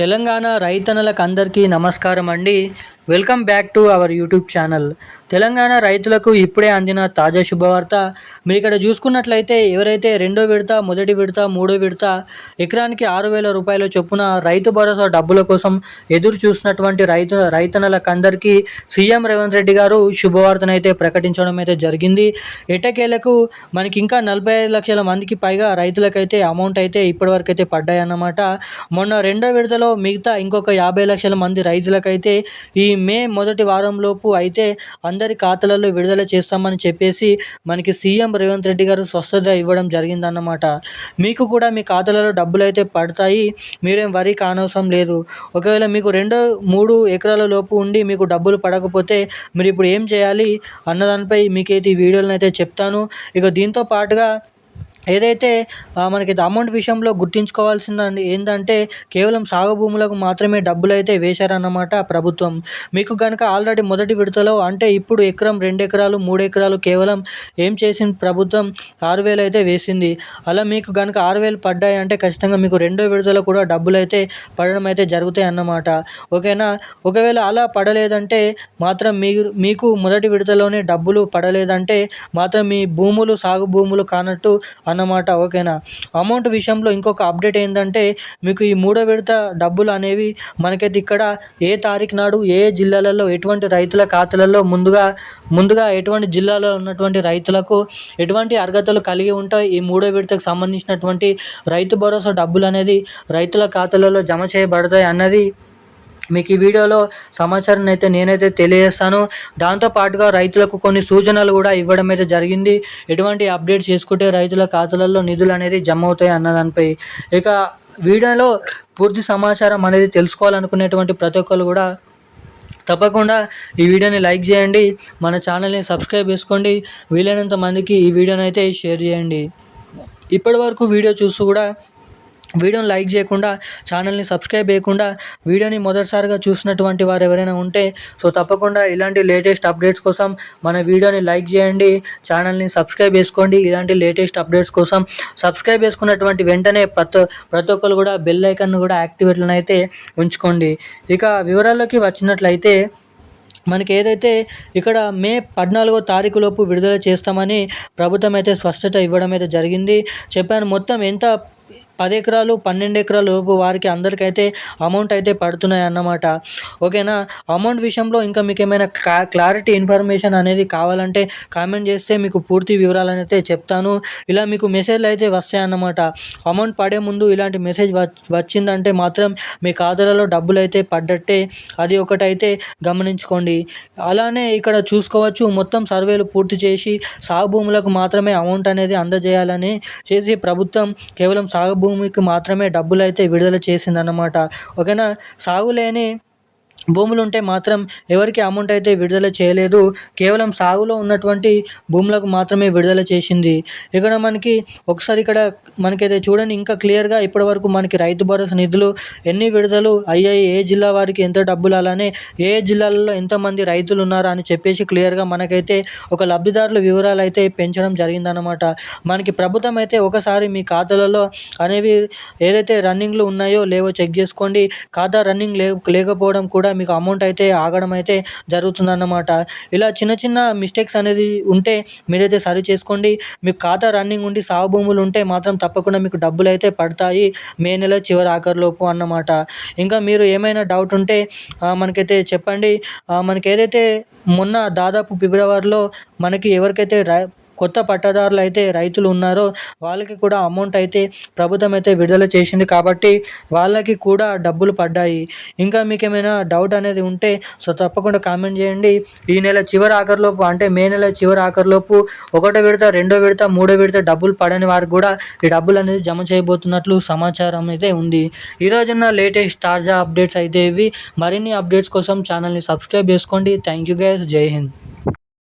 తెలంగాణ రైతన్నలకు అందరికీ నమస్కారం అండి. Welcome back to our YouTube channel. Telangana రైతులకు ఇప్పుడే అందిన తాజా శుభవార్త. మీరు ఇక్కడ చూసుకున్నట్లయితే ఎవరైతే రెండో విడత, మొదటి విడత, మూడో విడత ఎకరానికి 6,000 రూపాయల చొప్పున రైతు భరోసా డబ్బుల కోసం ఎదురు చూసినటువంటి రైతన్నలకు అందరికీ సీఎం రేవంత్ రెడ్డి గారు శుభవార్తనైతే ప్రకటించడం అయితే జరిగింది. ఎట్టకేలకు మనకి ఇంకా 45 లక్షల మందికి పైగా రైతులకైతే అమౌంట్ అయితే ఇప్పటివరకు అయితే పడ్డాయన్నమాట. మొన్న రెండో విడతలో మిగతా ఇంకొక 50 లక్షల మంది రైతులకైతే ఈ మే మొదటి వారంలోపు అయితే అందరి ఖాతాలలో విడుదల చేస్తామని చెప్పేసి మనకి సీఎం రేవంత్ రెడ్డి గారు స్వస్థత ఇవ్వడం జరిగిందన్నమాట. మీకు కూడా మీ ఖాతాలలో డబ్బులు అయితే పడతాయి, మీరేం వరి కానవసరం లేదు. ఒకవేళ మీకు 2-3 ఎకరాల లోపు ఉండి మీకు డబ్బులు పడకపోతే మీరు ఇప్పుడు ఏం చేయాలి అన్నదానిపై మీకైతే ఈ వీడియోలను అయితే చెప్తాను. ఇక దీంతో పాటుగా ఏదైతే మనకి అమౌంట్ విషయంలో గుర్తుంచుకోవాల్సింది ఏంటంటే కేవలం సాగు భూములకు మాత్రమే డబ్బులు అయితే వేశారన్నమాట ప్రభుత్వం. మీకు కనుక ఆల్రెడీ మొదటి విడతలో అంటే ఇప్పుడు ఎకరం, 2 ఎకరాలు, 3 ఎకరాలు కేవలం ఏం చేసింది ప్రభుత్వం 6,000 అయితే వేసింది. అలా మీకు కనుక 6,000 పడ్డాయి అంటే ఖచ్చితంగా మీకు రెండో విడతలో కూడా డబ్బులు అయితే పడడం అయితే జరుగుతాయి అన్నమాట. ఓకేనా. ఒకవేళ అలా పడలేదంటే మాత్రం మీకు మొదటి విడతలోనే డబ్బులు పడలేదంటే మాత్రం మీ భూములు సాగు భూములు కానట్టు అన్నమాట. ఓకేనా. అమౌంట్ విషయంలో ఇంకొక అప్డేట్ ఏంటంటే మీకు ఈ మూడో విడత డబ్బులు అనేవి మనకైతే ఇక్కడ ఏ తారీఖు నాడు ఏ జిల్లాలలో ఎటువంటి రైతుల ఖాతాలలో ముందుగా ఎటువంటి జిల్లాలో ఉన్నటువంటి రైతులకు ఎటువంటి అర్హతలు కలిగి ఉంటాయి ఈ మూడో విడతకు సంబంధించినటువంటి రైతు భరోసా డబ్బులు అనేది రైతుల ఖాతాలలో జమ చేయబడతాయి అన్నది మీకు ఈ వీడియోలో సమాచారం అయితే నేనైతే తెలియజేస్తాను. దాంతోపాటుగా రైతులకు కొన్ని సూచనలు కూడా ఇవ్వడం అయితే జరిగింది. ఎటువంటి అప్డేట్ చేసుకుంటే రైతుల ఖాతాలలో నిధులు అనేది జమ అవుతాయి అన్నదానిపై. ఇక వీడియోలో పూర్తి సమాచారం అనేది తెలుసుకోవాలనుకునేటువంటి ప్రతి ఒక్కరు కూడా తప్పకుండా ఈ వీడియోని లైక్ చేయండి, మన ఛానల్ని సబ్స్క్రైబ్ చేసుకోండి, వీలైనంత మందికి ఈ వీడియోని అయితే షేర్ చేయండి. ఇప్పటివరకు వీడియో చూస్తూ కూడా వీడియోని లైక్ చేయకుండా, ఛానల్ని సబ్స్క్రైబ్ చేయకుండా వీడియోని మొదటిసారిగా చూసినటువంటి వారు ఎవరైనా ఉంటే తప్పకుండా ఇలాంటి లేటెస్ట్ అప్డేట్స్ కోసం మన వీడియోని లైక్ చేయండి, ఛానల్ని సబ్స్క్రైబ్ చేసుకోండి. ఇలాంటి లేటెస్ట్ అప్డేట్స్ కోసం సబ్స్క్రైబ్ చేసుకున్నటువంటి వెంటనే ప్రతి ఒక్కరు కూడా బెల్ ఐకాన్ కూడా యాక్టివేట్లను అయితే ఉంచుకోండి. ఇక వివరాల్లోకి వచ్చినట్లయితే మనకి ఏదైతే ఇక్కడ మే 14వ తారీఖులోపు విడుదల చేస్తామని ప్రభుత్వం అయితే స్పష్టత ఇవ్వడం అయితే జరిగింది. చెప్పాను మొత్తం ఎంత 10 ఎకరాలు, 12 ఎకరాల లోపు వారికి అందరికైతే అమౌంట్ అయితే పడుతున్నాయి అన్నమాట. ఓకేనా. అమౌంట్ విషయంలో ఇంకా మీకు ఏమైనా క్లారిటీ ఇన్ఫర్మేషన్ అనేది కావాలంటే కామెంట్ చేస్తే మీకు పూర్తి వివరాలు అయితే చెప్తాను. ఇలా మీకు మెసేజ్లు అయితే వస్తాయి అన్నమాట. అమౌంట్ పడే ముందు ఇలాంటి మెసేజ్ వచ్చిందంటే మాత్రం మీ ఖాతాలలో డబ్బులు అయితే పడ్డట్టే, అది ఒకటైతే గమనించుకోండి. అలానే ఇక్కడ చూసుకోవచ్చు మొత్తం సర్వేలు పూర్తి చేసి సాగు భూములకు మాత్రమే అమౌంట్ అనేది అందజేయాలని చేసి ప్రభుత్వం కేవలం సాగు భూమికి మాత్రమే డబ్బులు అయితే విడుదల చేసిందన్నమాట. ఓకేనా. సాగులేని భూములు ఉంటే మాత్రం ఎవరికి అమౌంట్ అయితే విడుదల చేయలేదు, కేవలం సాగులో ఉన్నటువంటి భూములకు మాత్రమే విడుదల చేసింది. ఇక్కడ మనకైతే చూడండి ఇంకా క్లియర్గా ఇప్పటివరకు మనకి రైతు భరోసా నిధులు ఎన్ని విడుదలు అయ్యాయి, ఏ జిల్లా వారికి ఎంత డబ్బులు, అలానే ఏ జిల్లాలలో ఎంతమంది రైతులు ఉన్నారా అని చెప్పేసి క్లియర్గా మనకైతే ఒక లబ్ధిదారుల వివరాలు అయితే పెంచడం జరిగిందన్నమాట. మనకి ప్రభుత్వం అయితే ఒకసారి మీ ఖాతాలలో అనేవి ఏదైతే రన్నింగ్లు ఉన్నాయో లేవో చెక్ చేసుకోండి. ఖాతా రన్నింగ్ లేకపోవడం కూడా మీకు అమౌంట్ అయితే ఆగడం అయితే జరుగుతుందన్నమాట. ఇలా చిన్న మిస్టేక్స్ అనేది ఉంటే మీరైతే సరి చేసుకోండి. మీకు ఖాతా రన్నింగ్ ఉండి సాగు భూములు ఉంటే మాత్రం తప్పకుండా మీకు డబ్బులు అయితే పడతాయి మే నెల చివరి ఆఖరిలోపు అన్నమాట. ఇంకా మీరు ఏమైనా డౌట్ ఉంటే మనకైతే చెప్పండి. మనకి ఏదైతే మొన్న దాదాపు ఫిబ్రవరిలో మనకి ఎవరికైతే కొత్త పట్టాదారులు అయితే రైతులు ఉన్నారో వాళ్ళకి కూడా అమౌంట్ అయితే ప్రభుత్వం అయితే విడుదల చేసింది కాబట్టి వాళ్ళకి కూడా డబ్బులు పడ్డాయి. ఇంకా మీకు ఏమైనా డౌట్ అనేది ఉంటే తప్పకుండా కామెంట్ చేయండి. ఈ నెల చివరి ఆఖరిలోపు అంటే మే నెల చివరి ఆఖరిలోపు 1వ విడత, 2వ విడత, 3వ విడత డబ్బులు పడని వారికి కూడా ఈ డబ్బులు అనేది జమ చేయబోతున్నట్లు సమాచారం అయితే ఉంది. ఈరోజున్న లేటెస్ట్ తాజా అప్డేట్స్ అయితే ఇవి. మరిన్ని అప్డేట్స్ కోసం ఛానల్ని సబ్స్క్రైబ్ చేసుకోండి. Thank you guys. జై హింద్.